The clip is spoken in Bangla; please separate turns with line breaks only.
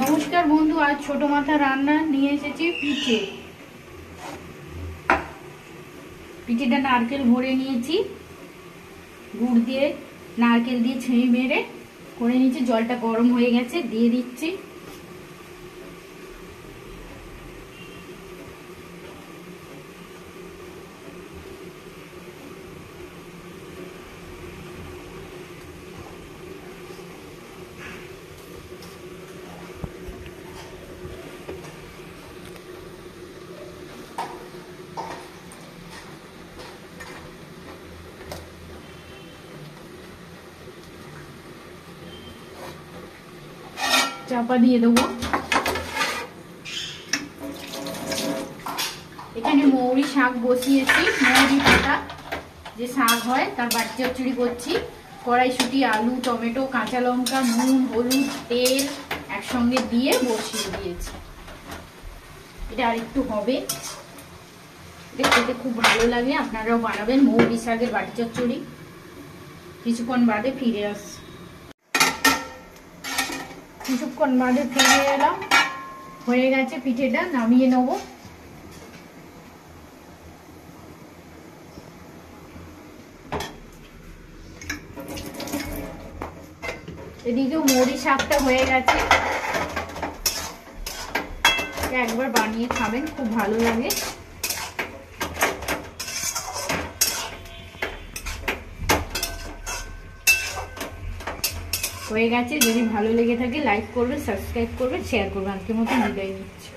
নমস্কার বন্ধু, আজ ছোট মাথা রান্না নিয়ে এসেছি পিঠে। পিঠেটা নারকেল ভরে নিয়েছি, গুড় দিয়ে নারকেল দিয়ে ছেঁড়ে মেরে করে নিয়েছি। জলটা গরম হয়ে গেছে, দিয়ে দিচ্ছি। চাপা দিয়ে দেবো। এখানে মৌরি শাক বসিয়েছি, মৌরি পাতা যে শাক হয় তার বাটি চচ্চড়ি করছি। কড়াইশুঁটি, আলু, টমেটো, কাঁচা লঙ্কা, নুন, হলুদ, তেল একসঙ্গে দিয়ে বসিয়ে দিয়েছি। এটা আরেকটু হবে, এটা খেতে খুব ভালো লাগে। আপনারাও বানাবেন মৌরি শাকের বাটি চচ্চড়ি। কিছুক্ষণ বাদে ফিরে আসছি। কিছুক্ষণ বাদে ফিরে এলাম, হয়ে গেছে পিঠেটা, নামিয়ে নেব। এদিকেও মৌরি শাকটা হয়ে গেছে, একবার বানিয়ে খাবেন, খুব ভালো লাগে। হয়ে গেছে। যদি ভালো লেগে থাকে লাইক করবেন, সাবস্ক্রাইব করবেন, শেয়ার করবেন। আজকের মতো বিদায় নিচ্ছি।